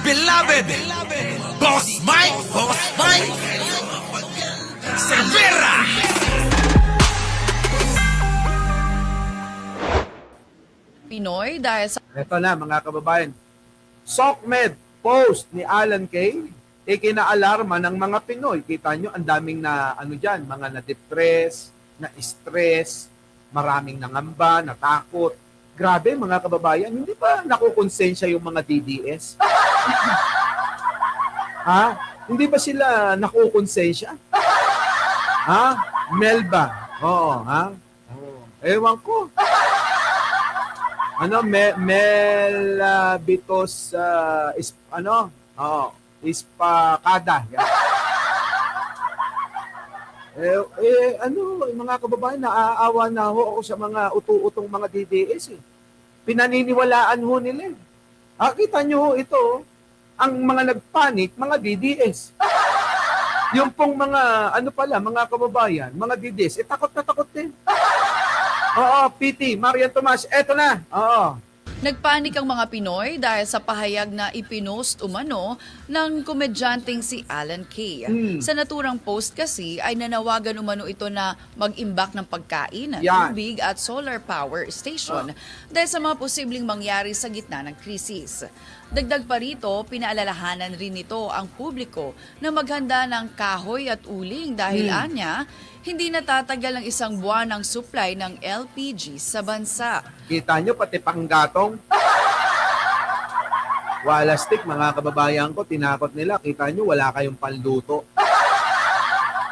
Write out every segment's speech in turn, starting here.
beloved Boss Mike Cervera. Pinoy dahil sa Ito na mga kababayan. SOCMED post ni Alan Kay, ikinaalarma ng mga Pinoy. Kita nyo, ang daming na, mga na-depress, na-stress, maraming nangamba, natakot. Grabe mga kababayan, hindi ba nakukonsensya yung mga DDS? Ha? Hindi ba sila nakukonsensya? Ha? Melba? Oo, ha? Oo. Ewan ko. Bitos, Ispakada. Yan. Mga kababayan, naaawa na ho ako sa mga utu-utong mga DDS. Pinaniniwalaan ho nila. Kita nyo ho ito, ang mga nagpanik, mga DDS. Yung pong mga, mga kababayan, mga DDS, takot na takot din. Oo, PT, Marian Tomas, eto na. Oo. nagpanik ang mga Pinoy dahil sa pahayag na ipinost umano ng komedyanteng si Alan Kay. Sa naturang post kasi ay nanawagan umano ito na mag-imbak ng pagkain, tubig at solar power station dahil sa mga posibleng mangyari sa gitna ng krisis. Dagdag pa rito, pinaalalahanan rin nito ang publiko na maghanda ng kahoy at uling dahil anya, hindi natatagal ng isang buwan ang supply ng LPG sa bansa. Kita nyo, pati panggatong. Walastik, mga kababayan ko, tinakot nila. Kita nyo, wala kayong panluto.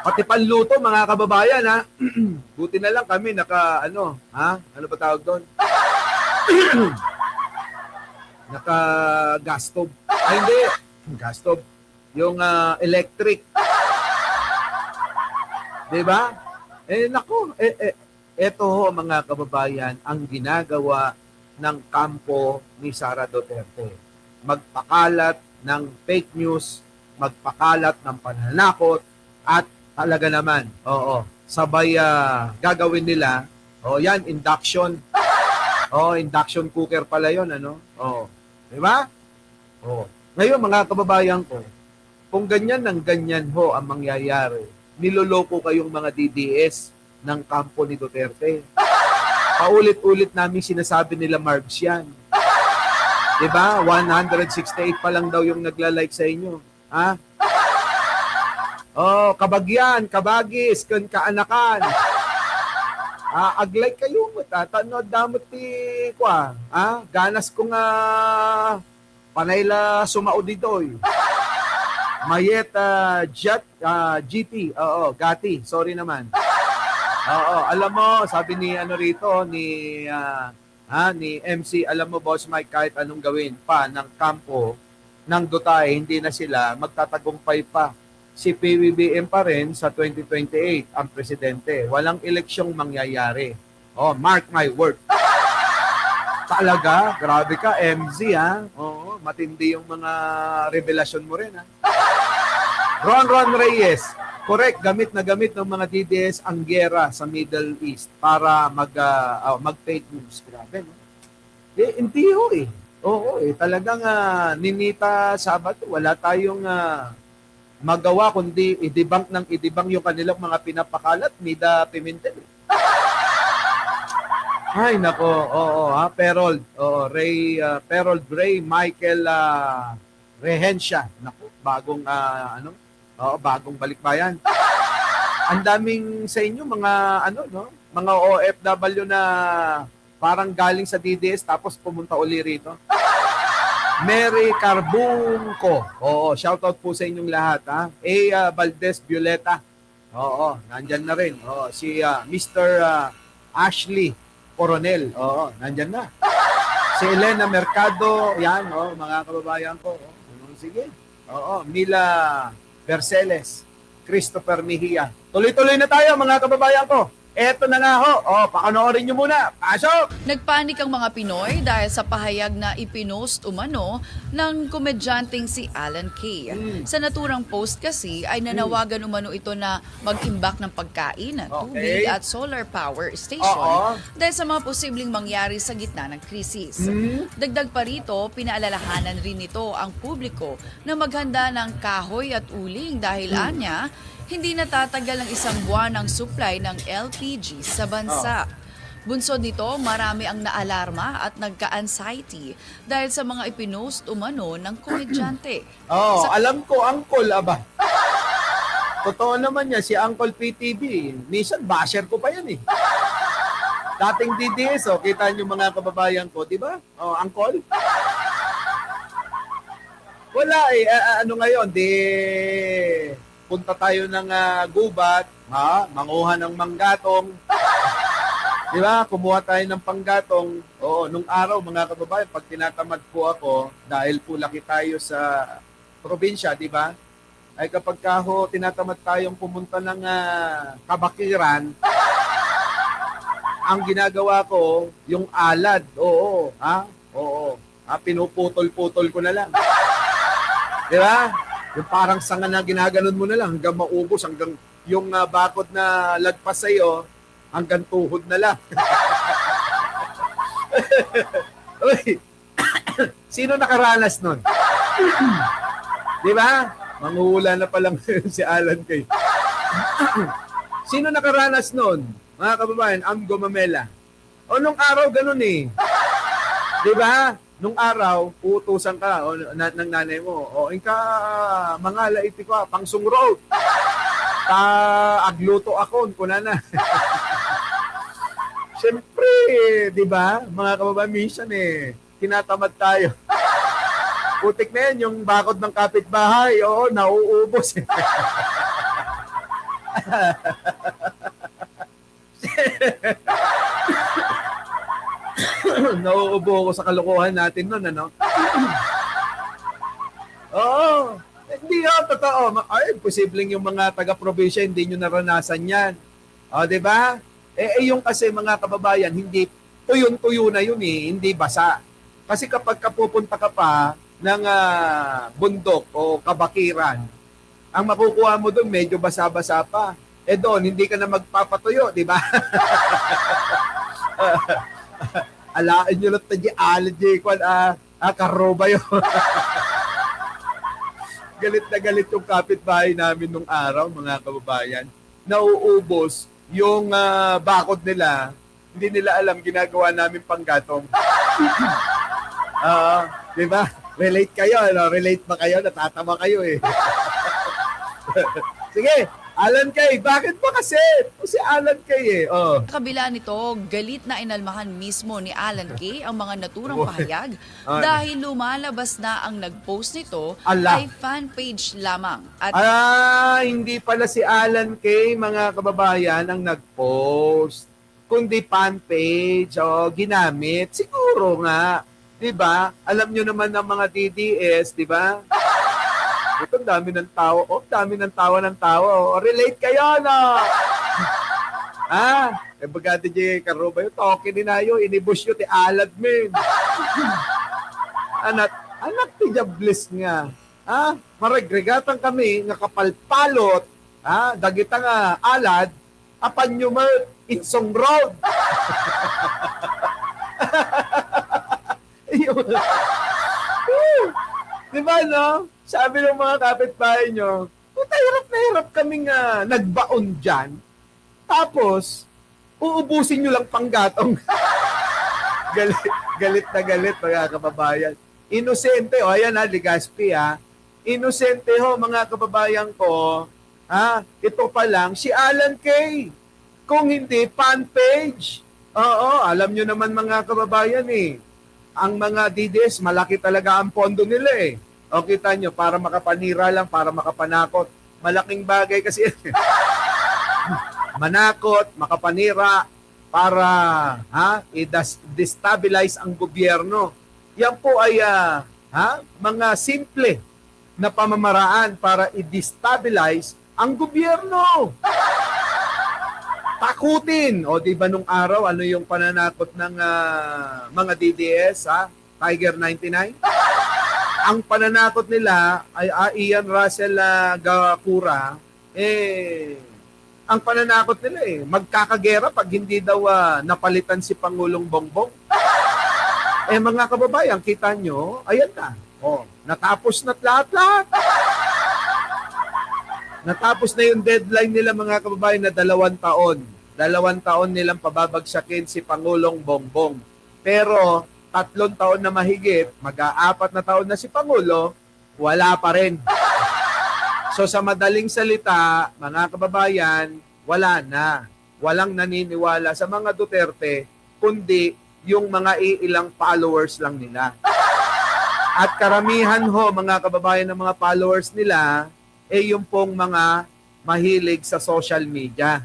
Pati panluto, mga kababayan, ha? Buti na lang kami, ano ba tawag doon? Naka-gas stove. Ay, hindi. Gas stove. Yung electric. Diba? Eto ho, mga kababayan, ang ginagawa ng kampo ni Sara Duterte. Magpakalat ng fake news, magpakalat ng pananakot, at talaga naman, sabay gagawin nila, yan, induction. Induction cooker pala yon, diba? Ngayon, mga kababayan ko, kung ganyan ng ganyan ho ang mangyayari, niloloko kayong mga DDS ng kampo ni Duterte. Paulit-ulit namin sinasabi nila Marbs yan. Diba? 168 pa lang daw yung nagla-like sa inyo. Ha? Kabagyan, kabagis, kaanakan. Ag-like kayo mo, tanod damot ti kwa. Ganas ko nga panayla sumauditoy. Mayet GT, Gati, sorry naman. Alam mo, sabi ni ni MC, alam mo Boss Mike, kahit anong gawin pa ng kampo ng Duterte, hindi na sila magtatagumpay pa. Si PBBM pa rin sa 2028 ang presidente. Walang eleksyong mangyayari. Mark my word. Talaga, grabe ka, MZ, ha? Matindi yung mga revelasyon mo rin, ha? Ron Reyes, correct, gamit ng mga DDS ang gera sa Middle East para mag-fake news. Grabe, no? Hindi ho, talagang Ninita Sabato, wala tayong magawa kundi i-debunk yung kanilang mga pinapakalat, Mida Pimentel. Ay, nako, Perold, Ray Michael Rehencia. Nako, bagong bagong balikbayan. Ang daming sa inyo mga mga OFW na parang galing sa DDS tapos pumunta uli rito. Mary Carbunco. Shoutout po sa inyong lahat, ha. Valdez Violeta. Nandyan na rin. Si Mr. Ashley Coronel. Nandyan na. Si Elena Mercado, yan, mga kababayan ko. Sige. Mila Berceles, Christopher Mejia. Tuloy-tuloy na tayo, mga kababayan ko. Eto na nga ho. Pakanoorin nyo muna. Pasok! Nagpanik ang mga Pinoy dahil sa pahayag na ipinost umano ng komedyanteng si Alan Kay. Sa naturang post kasi ay nanawagan umano ito na mag-imbak ng pagkain, tubig at solar power station dahil sa mga posibleng mangyari sa gitna ng krisis. Dagdag pa rito, pinaalalahanan rin nito ang publiko na maghanda ng kahoy at uling dahil anya, hindi natatagal ng isang buwan ang supply ng LPG sa bansa. Bunsod nito, marami ang naalarma at nagka-anxiety dahil sa mga ipinost umano ng komedyante. Alam ko, Uncle, aba. Totoo naman niya, si Uncle PTV. Minsan, basher ko pa yan eh. Dating DDS, kita niyo mga kababayan ko, di ba? Uncle? Wala eh. Ano ngayon, punta tayo ng gubat, manguha ng manggatong. Di ba? Kumuha tayo ng panggatong. Nung araw, mga kababayan, pag tinatamad po ako, dahil po laki tayo sa probinsya, di ba? Ay kapag tinatamad tayong pumunta ng kabakiran, ang ginagawa ko, yung alad. Pinuputol-putol ko na lang. Di ba? Yung parang sanga na ginaganon mo na lang hanggang maubos, hanggang yung bakod na lagpas sa'yo, hanggang tuhod na lang. Uy, sino nakaranas nun? Di ba? Manghuhula na palang si Alan Kay. Sino nakaranas nun? Mga kababayan, Gomamela. Nung araw ganun eh. Di ba? Nung araw, uutusan ka ng nanay mo. Inka, mangala iti ko, pangsung road. Agluto ako, kuna na. Siyempre, di ba? Mga kababayan, minsan tinatamad tayo. Putik na yan, yung bakod ng kapitbahay, nauubos. Nauubo ko sa kalokohan natin nun, ano? Hindi totoo. Posibleng yung mga taga-probinsya, hindi nyo naranasan yan. Di ba? Yung kasi mga kababayan, hindi tuyon-tuyo na yun hindi basa. Kasi kapag pupunta ka pa ng bundok o kabakiran, ang makukuha mo doon medyo basa-basa pa. Doon, hindi ka na magpapatuyo, di ba? Alain nyo lang tayo, allergy, karoba yun. Galit na galit yung kapitbahay namin nung araw, mga kababayan. Nauubos yung bakod nila, hindi nila alam, ginagawa namin panggatong. Di ba? Relate kayo, relate ba kayo? Natatama kayo eh. Sige, Alan Kay, bakit ba kasi? Si Alan Kay Kabila nito, galit na inalmahan mismo ni Alan Kay ang mga naturang pahayag dahil lumalabas na ang nag-post nito ay fan page lamang. At hindi pala si Alan Kay, mga kababayan, ang nag-post, kundi fan page ginamit. Siguro nga, di ba? Alam nyo naman ng mga DDS, di ba? Ito, dami ng tao. Dami ng tawa ng tao. Relate kayo, no? Baga DJ Karoba yung token din na yun. Inibus yun, alad min. Anak ti Diables nga. Maragregatan kami, nga kapalpalot. Dagita nga alad, apan nyo insong road. Diba, no? Sabi ng mga kapitbahay nyo, hirap na hirap kaming nagbaon dyan. Tapos, uubusin nyo lang panggatong. galit na galit, mga kababayan. Inosente, ayan Ligaspi, Inosente mga kababayan ko. Ito pa lang, si Alan Kay. Kung hindi, fan page. Alam nyo naman mga kababayan ang mga DDS, malaki talaga ang pondo nila kita nyo, para makapanira lang, para makapanakot. Malaking bagay kasi manakot, makapanira, para i-destabilize ang gobyerno. Yan po ay mga simple na pamamaraan para i-destabilize ang gobyerno. Tax takutin. O di ba nung araw, ano yung pananakot ng mga DDS, ha? Tiger 99? Ang pananakot nila ay Ian Russell Gakura, ang pananakot nila magkakagera pag hindi daw napalitan si Pangulong Bongbong. Mga kababayan, kita nyo, ayan na. Natapos na't lahat-lahat. Natapos na yung deadline nila mga kababayan na 2 taon. 2 taon nilang pababagsakin si Pangulong Bongbong. Pero 3 taon na mahigit, mag-4 na taon na si Pangulo, wala pa rin. So sa madaling salita, mga kababayan, wala na. Walang naniniwala sa mga Duterte, kundi yung mga ilang followers lang nila. At karamihan mga kababayan ng mga followers nila, yung pong mga mahilig sa social media.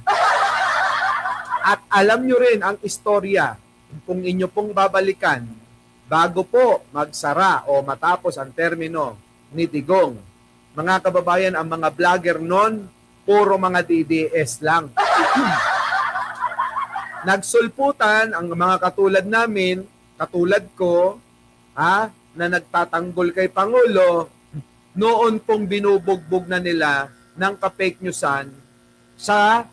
At alam nyo rin ang istorya, kung inyo pong babalikan, bago po magsara o matapos ang termino ni Digong, mga kababayan, ang mga vlogger noon, puro mga DDS lang. Nagsulputan ang mga katulad namin, katulad ko, na nagtatanggol kay Pangulo, noon pong binubugbog na nila ng ka-fake newsan sa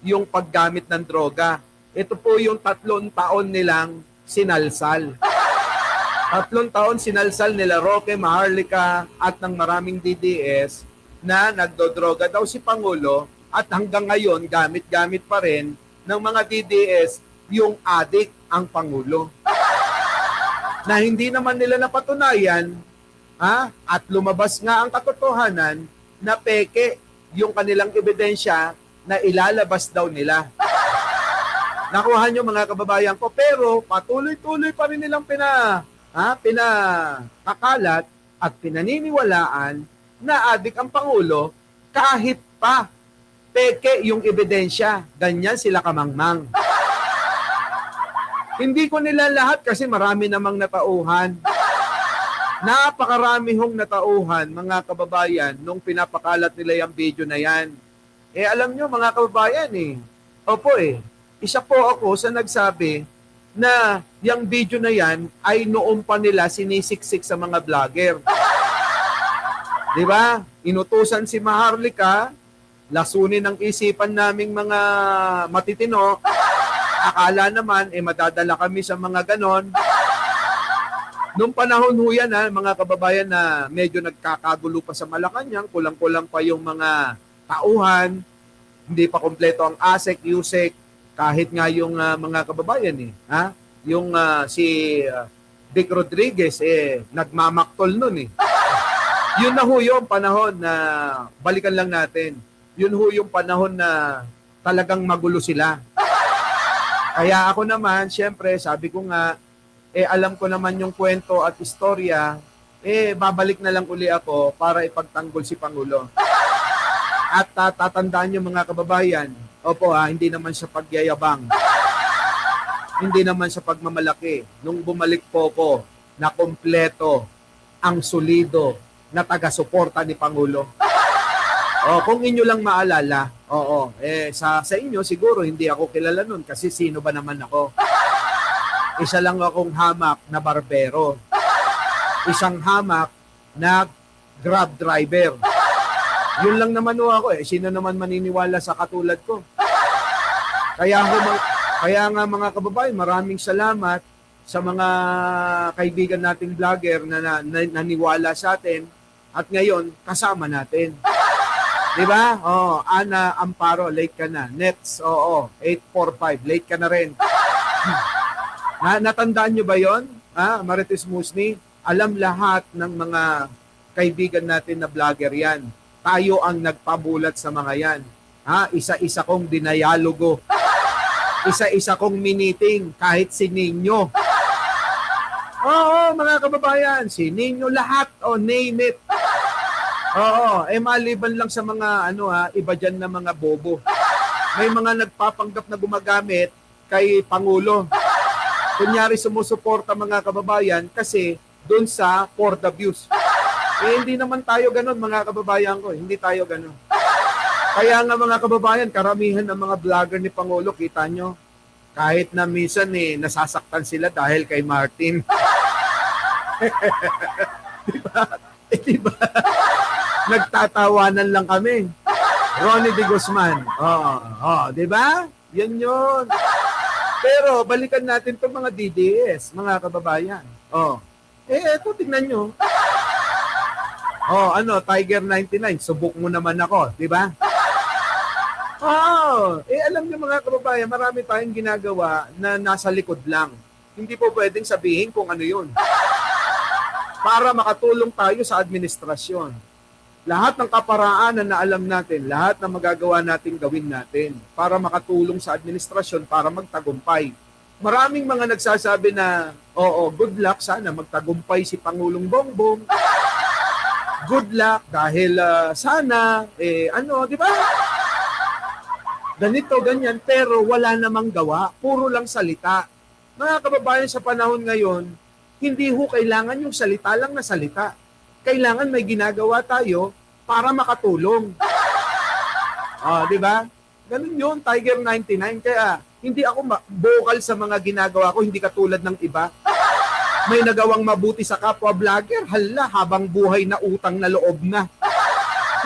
yung paggamit ng droga. Ito po yung 3 taon nilang sinalsal. 3 taon sinalsal nila Roque, Maharlika at ng maraming DDS na nagdodroga daw si Pangulo at hanggang ngayon gamit-gamit pa rin ng mga DDS yung adik ang Pangulo. Na hindi naman nila napatunayan at lumabas nga ang katotohanan na peke yung kanilang ebidensya na ilalabas daw nila. Nakuha nyo mga kababayan ko, pero patuloy-tuloy pa rin nilang pinakakalat at pinaniniwalaan na adik ang Pangulo kahit pa peke yung ebidensya. Ganyan sila kamangmang. Hindi ko nila lahat kasi marami namang natauhan. Napakarami natauhan, mga kababayan, nung pinapakalat nila yung video na yan. Alam nyo, mga kababayan, isa po ako sa nagsabi na yung video na yan ay noon pa nila sinisiksik sa mga vlogger. Di ba? Inutusan si Maharlika, lasunin ang isipan naming mga matitino, akala naman, madadala kami sa mga ganon. Nung panahon yan, mga kababayan, na medyo nagkakagulo pa sa Malacanang, kulang-kulang pa yung mga tauhan, hindi pa kompleto ang ASEC, USEC, kahit nga yung mga kababayan, yung si Vic Rodriguez, nagmamaktol nun. Yun na yung panahon na, balikan lang natin, yun yung panahon na talagang magulo sila. Kaya ako naman, syempre, sabi ko nga, alam ko naman yung kwento at istorya, babalik na lang uli ako para ipagtanggol si Pangulo. At tatandaan niyo mga kababayan, hindi naman sa pagyayabang, hindi naman sa pagmamalaki. Nung bumalik po ko, na kompleto ang solido na taga-suporta ni Pangulo. Kung inyo lang maalala, sa inyo siguro hindi ako kilala nun kasi sino ba naman ako? Isa lang akong hamak na barbero. Isang hamak na grab driver. Yun lang naman ako. Sino naman maniniwala sa katulad ko? Kaya nga mga kababayan, maraming salamat sa mga kaibigan nating vlogger na naniwala sa atin at ngayon kasama natin. Diba? Ana Amparo, late ka na. Nets, 845, late ka na rin. Natandaan nyo ba yon? Marites Musni? Alam lahat ng mga kaibigan natin na vlogger yan. Tayo ang nagpabulat sa mga yan. Isa-isa kong dinayalogo. Isa-isa kong miniting kahit si Nino. Mga kababayan, si Nino lahat, name it. Maliban lang sa mga iba dyan na mga bobo. May mga nagpapanggap na gumagamit kay Pangulo. Kunyari sumusuporta mga kababayan kasi doon sa for the views. Hindi naman tayo ganun mga kababayan ko. Hindi tayo ganun. Kaya nga mga kababayan, karamihan ng mga vlogger ni Pangulo, kita nyo, kahit na minsan nasasaktan sila dahil kay Martin. Diba? Diba? Nagtatawanan lang kami. Ronnie de Guzman. Di ba? Yan yun. Pero balikan natin itong mga DDS, mga kababayan. Eto, tingnan nyo. Tiger 99, subok mo naman ako, di ba? Alam niyo mga kababayan, marami tayong ginagawa na nasa likod lang. Hindi po pwedeng sabihin kung ano yun. Para makatulong tayo sa administrasyon. Lahat ng kaparaanan na alam natin, lahat na magagawa natin gawin natin para makatulong sa administrasyon, para magtagumpay. Maraming mga nagsasabi na, good luck, sana magtagumpay si Pangulong Bongbong. Good luck dahil sana, di ba? Ganito, ganyan, pero wala namang gawa. Puro lang salita. Mga kababayan, sa panahon ngayon, hindi ho kailangan yung salita lang na salita. Kailangan may ginagawa tayo para makatulong. Di ba? Ganun yun, Tiger 99. Kaya hindi ako vocal sa mga ginagawa ko, hindi katulad ng iba. May nagawang mabuti sa kapwa vlogger, hala, habang buhay na utang na loob na.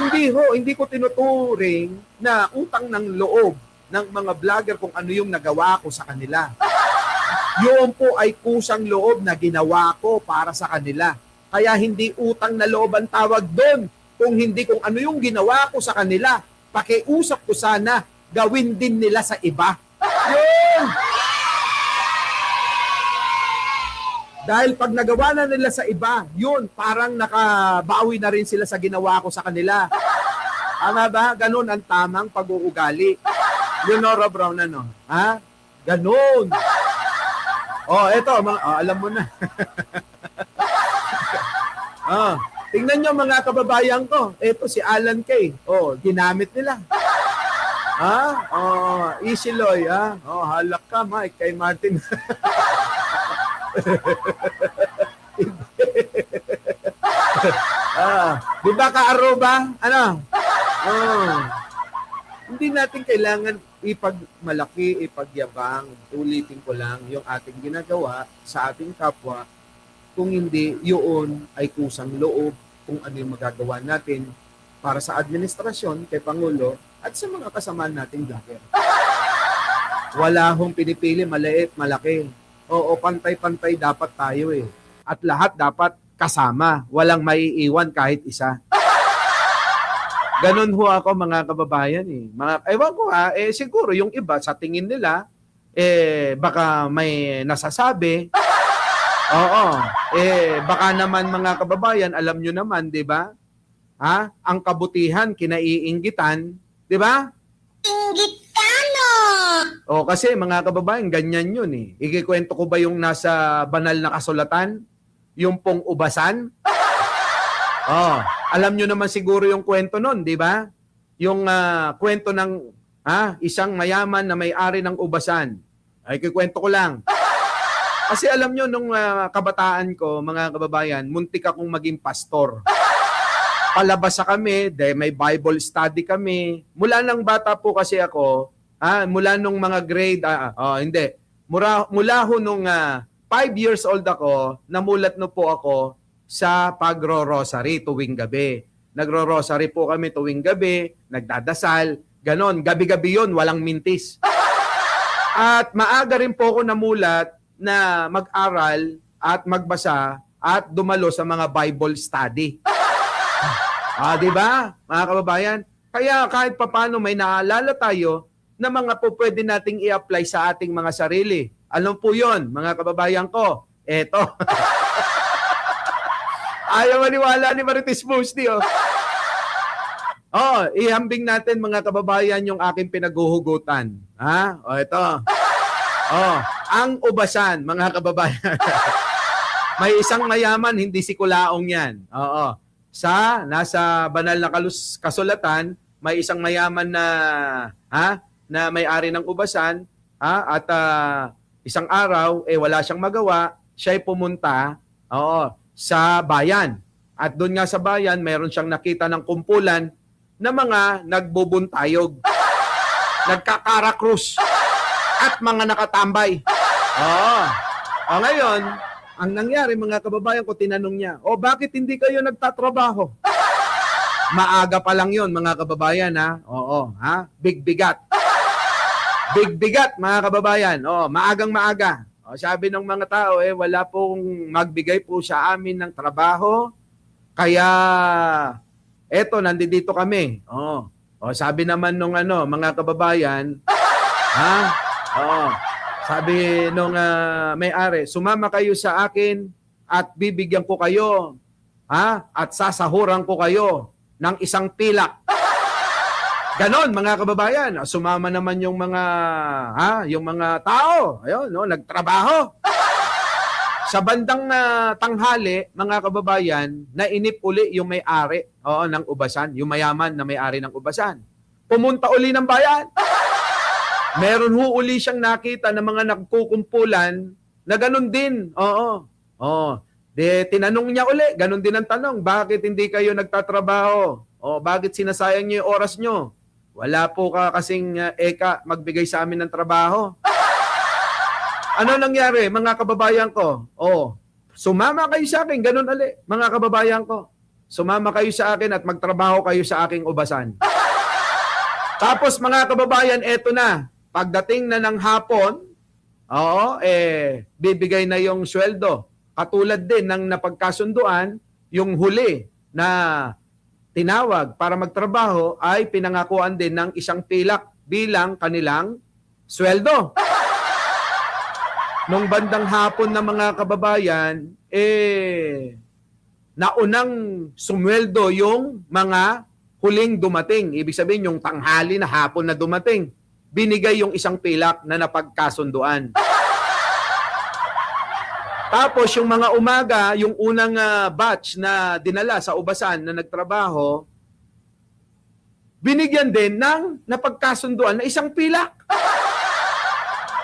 Hindi ko tinuturing na utang ng loob ng mga vlogger kung ano yung nagawa ko sa kanila. Yun po ay kusang loob na ginawa ko para sa kanila. Kaya hindi utang na loob ang tawag doon. Kung hindi kung ano yung ginawa ko sa kanila, pakiusap ko sana, gawin din nila sa iba. Yun! Dahil pag nagawa na nila sa iba, yun, parang nakabawi na rin sila sa ginawa ko sa kanila. Tama ba? Ganun ang tamang pag-uugali. Yun, Nora Brown, ano? Ha? Ganun. Eto, alam mo na. Tingnan nyo mga kababayan ko. Eto si Alan Kay. Ginamit nila. Easy Loy, halak ka, Mike, kay Martin. Di ba ka-aruba? Ano? Hindi natin kailangan ipagmalaki, ipagyabang. Ulitin ko lang yung ating ginagawa sa ating kapwa. Kung hindi, yun ay kusang loob kung ano yung magagawa natin para sa administrasyon, kay Pangulo, at sa mga kasamaan nating vlogger. Wala hong pinipili, maliit, malaki. Pantay-pantay dapat tayo eh. At lahat dapat kasama. Walang maiiwan kahit isa. Ganon ho ako mga kababayan eh. Ewan ko siguro yung iba sa tingin nila, baka may nasasabi. Baka naman mga kababayan, alam nyo naman, di ba? Ang kabutihan, kinaiinggitan, di ba? Kasi mga kababayan, ganyan yun eh. Ikikwento ko ba yung nasa banal na kasulatan? Yung pong ubasan? Alam nyo naman siguro yung kwento nun, di ba? Yung kwento ng isang mayaman na may-ari ng ubasan. Ikikwento ko lang. Kasi alam nyo, nung kabataan ko, mga kababayan, muntik akong maging pastor. Palabas kami, may Bible study kami. Mula nang bata po kasi ako, mula nung mga grade, mula ho nung 5 years old ako, namulat no po ako sa pagro-rosary tuwing gabi. Nagro-rosary po kami tuwing gabi, nagdadasal, ganon. Gabi-gabi yon, walang mintis. At maaga rin po ako namulat na mag-aral at magbasa at dumalo sa mga Bible study. Di ba, mga kababayan? Kaya kahit papano may naalala tayo na mga po pwede nating i-apply sa ating mga sarili. Alam po yon, mga kababayan ko. Eto. Ayaw maniwala ni Marites Musti, ihambing natin mga kababayan yung aking pinaghuhugutan. Ito. Ang ubasan, mga kababayan. May isang mayaman, hindi si Kulaong yan. Nasa banal na kasulatan, may isang mayaman na may-ari ng ubasan, at isang araw, wala siyang magawa, siya'y pumunta, sa bayan. At doon nga sa bayan, mayroon siyang nakita ng kumpulan na mga nagbubuntayog, nagkakarakrus, at mga nakatambay. Ngayon, ang nangyari mga kababayan ko, tinanong niya, bakit hindi kayo nagtatrabaho? Maaga pa lang yon mga kababayan ha. Big-bigat. Big-bigat mga kababayan. Maagang maaga. Sabi ng mga tao, wala pong magbigay po sa amin ng trabaho. Kaya, nandito kami. Sabi naman nung mga kababayan, sabi nung may-ari, sumama kayo sa akin at bibigyan ko kayo, at sasahuran ko kayo ng isang pilak. Ganon mga kababayan. Sumama naman yung mga tao. Ayun, nagtrabaho. Sa bandang tanghali, mga kababayan, nainip uli yung may-ari ng Ubasan, yung mayaman na may-ari ng Ubasan. Pumunta uli ng bayan. Meron uli siyang nakita ng mga nagkukumpulan na ganon din. Tinanong niya uli, ganon din ang tanong, bakit hindi kayo nagtatrabaho? Bakit sinasayang niyo yung oras niyo? Wala po kasing magbigay sa amin ng trabaho. Ano nangyari, mga kababayan ko? Sumama kayo sa akin, ganun ali, mga kababayan ko. Sumama kayo sa akin at magtrabaho kayo sa aking Ubasan. Tapos mga kababayan, eto na. Pagdating na ng hapon, bibigay na yung sweldo. Katulad din ng napagkasunduan, yung huli na tinawag para magtrabaho ay pinangakuan din ng isang pilak bilang kanilang sweldo. Nung bandang hapon na mga kababayan, naunang sumweldo yung mga huling dumating. Ibig sabihin yung tanghali na hapon na dumating. Binigay yung isang pilak na napagkasunduan. Tapos yung mga umaga, yung unang batch na dinala sa Ubasan na nagtrabaho, binigyan din ng napagkasunduan na isang pilak.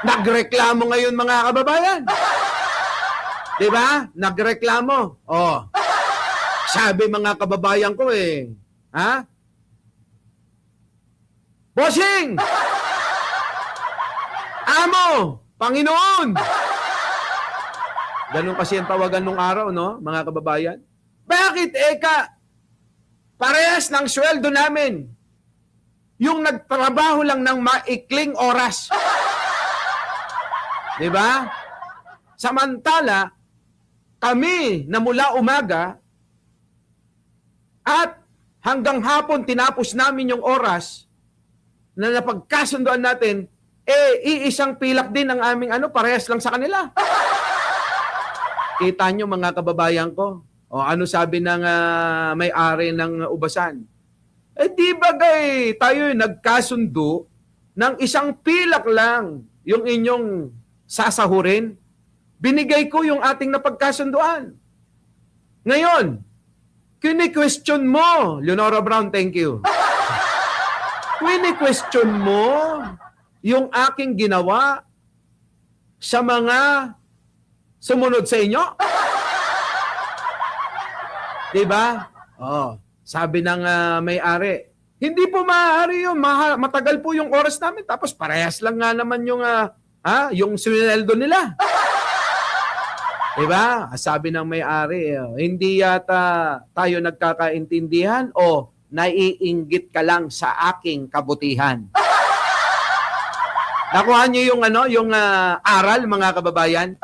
Nagreklamo ngayon mga kababayan. Diba? Nagreklamo. Sabi mga kababayan ko Bossing! Amo! Panginoon! Ganun kasi ang tawagan nung araw, no, mga kababayan? Bakit, parehas ng sweldo namin. Yung nagtrabaho lang ng maikling oras. Diba? Samantala, kami na mula umaga at hanggang hapon tinapos namin yung oras na napagkasunduan natin, iisang pilak din ang aming parehas lang sa kanila. Kita nyo mga kababayan ko. Ano sabi ng may-ari ng Ubasan? Di bagay tayo nagkasundo ng isang pilak lang yung inyong sasahurin. Binigay ko yung ating napagkasunduan. Ngayon, kini-question mo, Leonora Brown, thank you. Kini-question mo yung aking ginawa sa mga sumunod sa inyo? Diba? Sabi ng may-ari, hindi po maaari yun. Matagal po yung oras namin. Tapos parehas lang nga naman yung sweldo nila. Diba? Sabi ng may-ari, hindi yata tayo nagkakaintindihan o naiinggit ka lang sa aking kabutihan. Nakuha niyo yung aral, mga kababayan?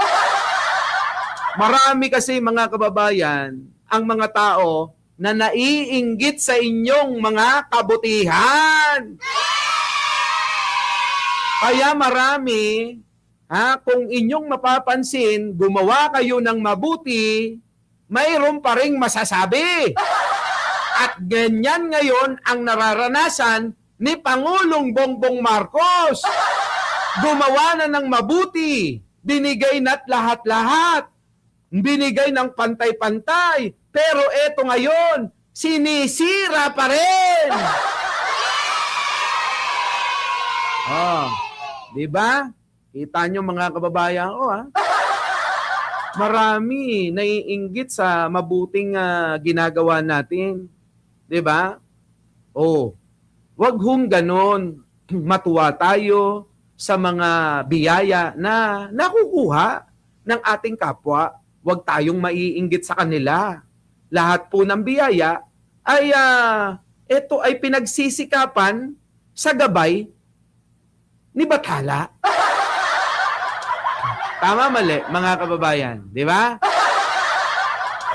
Marami kasi mga kababayan, ang mga tao na naiinggit sa inyong mga kabutihan. Kaya marami, kung inyong mapapansin, gumawa kayo ng mabuti, mayroon pa ring masasabi. At ganyan ngayon ang nararanasan ni Pangulong Bongbong Marcos. Gumawa na ng mabuti, binigay na't lahat-lahat. Binigay ng pantay-pantay. Pero eto ngayon, sinisira pa rin. Diba? Kita nyo mga kababayan ko, Marami naiinggit sa mabuting ginagawa natin. Diba? Oh, wag hong ganon. Matuwa tayo sa mga biyaya na nakukuha ng ating kapwa. Huwag tayong maiinggit sa kanila. Lahat po ng biyaya ay ito ay pinagsisikapan sa gabay ni Bathala. Tama mali, mga kababayan, di ba?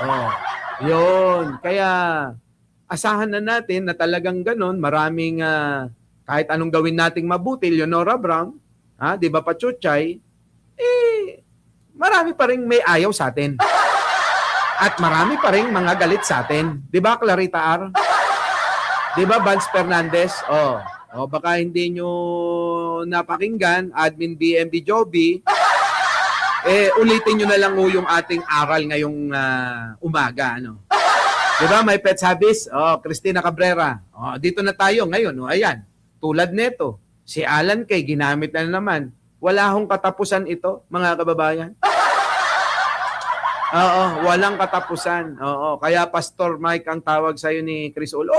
Oh, yun. Kaya asahan na natin na talagang ganon, maraming kahit anong gawin nating mabuti, Leonora Brown, di ba Pachuchay, marami pa rin may ayaw sa atin. At marami pa rin mga galit sa atin. Di ba Clarita R? Di ba Vance Fernandez? Baka hindi nyo napakinggan, Admin BMB Joby, ulitin nyo na lang yung ating aral ngayong umaga. Ano? Di ba may pet habits? Cristina Cabrera. Dito na tayo ngayon. Ayan. Tulad nito, si Alan Kay, ginamit na naman. Wala hong katapusan ito, mga kababayan. Walang katapusan. Kaya Pastor Mike ang tawag sa'yo ni Chris Ulo.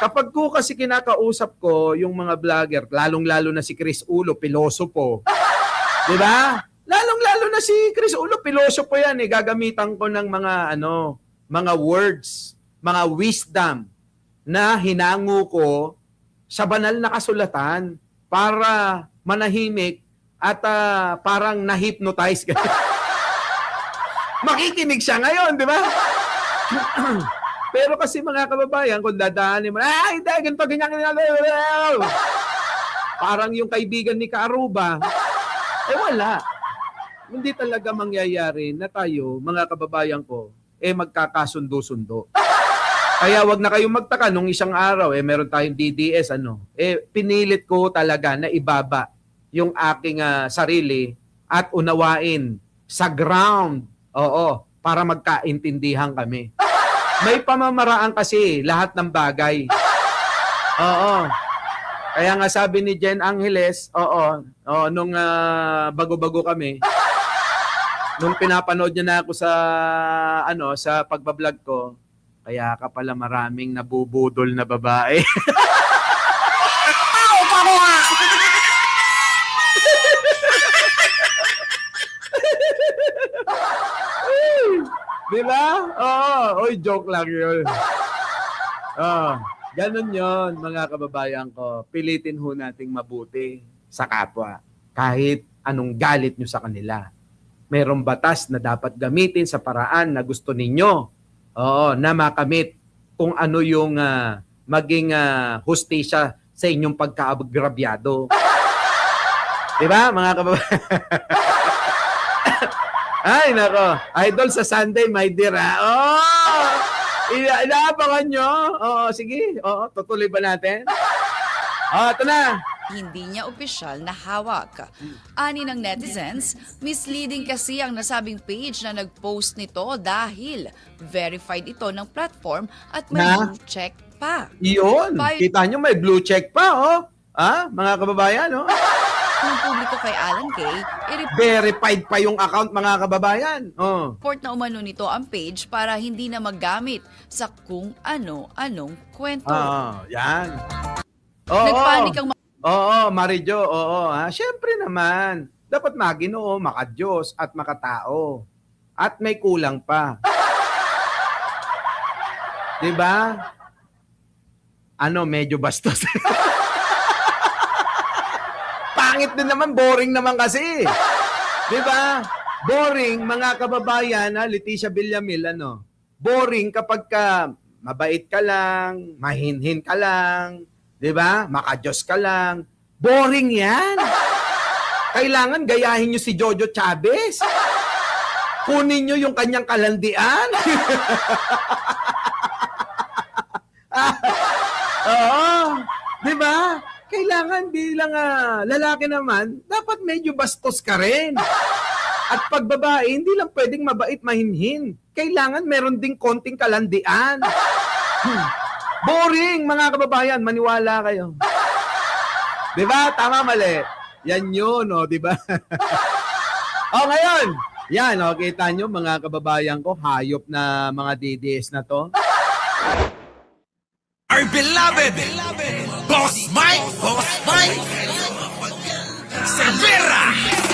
Kapag ko kasi kinakausap ko yung mga vlogger, lalong-lalo na si Chris Ulo, pilosopo. Di ba? Lalong-lalo na si Chris Ulo, pilosopo yan. Gagamitan ko ng mga words, mga wisdom na hinango ko sa banal na kasulatan para manahimik at parang na-hypnotize ka. Makikinig siya ngayon, di ba? Pero kasi mga kababayan, kung dadaanin mo, hindi, ganito, ganyan. Parang yung kaibigan ni Kaaruba, wala. Hindi talaga mangyayari na tayo, mga kababayan ko, magkakasundo-sundo. Kaya wag na kayong magtaka nung isang araw meron tayong DDS pinilit ko talaga na ibaba yung aking sarili at unawain sa ground. Para magkaintindihan kami. May pamamaraan kasi lahat ng bagay. Kaya nga sabi ni Jen Angeles, nung bago-bago kami, nung pinapanood niya na ako sa pagbablog ko, kaya ka pala maraming nabubudol na babae. Di ba? Joke lang yun. Ganun yun, mga kababayan ko. Pilitin ho nating mabuti sa kapwa. Kahit anong galit nyo sa kanila. Mayroong batas na dapat gamitin sa paraan na gusto ninyo. Na makamit kung ano yung maging hustisya sa inyong pagkaagrabyado. Di ba, mga kababayan? Ay, nako. Idol sa Sunday, my dear. Inaabangan nyo. Sige. Tutuloy ba natin? Ito na. Hindi niya opisyal na hawak. Ani ng netizens, misleading kasi ang nasabing page na nag-post nito dahil verified ito ng platform at may blue check pa. Iyon. Kita nyo may blue check pa, mga kababayan, Ng publiko kay Alan Kay, verified pa yung account, mga kababayan. report na umano nito ang page para hindi na magamit sa kung ano-anong kwento. Yan. Nagpanik ang Marijo, Siyempre naman, dapat maginoo, makadiyos at makatao. At may kulang pa. Diba? Medyo bastos. Pangit din naman, boring naman kasi. Diba? Boring, mga kababayan, Leticia Villamil, boring kapag mabait ka lang, mahinhin ka lang, diba? Makadiyos ka lang. Boring yan. Kailangan gayahin nyo si Jojo Chavez. Kunin nyo yung kanyang kalandian. Diba? Kailangan bilang lalaki naman, dapat medyo bastos ka rin. At pag babae, hindi lang pwedeng mabait mahinhin. Kailangan meron ding konting kalandian. Boring, mga kababayan. Maniwala kayo. Diba? Tama, mali. Yan yun, diba? Ngayon. Yan, kita nyo, mga kababayan ko, hayop na mga DDS na to. beloved Boss Mike Cervera.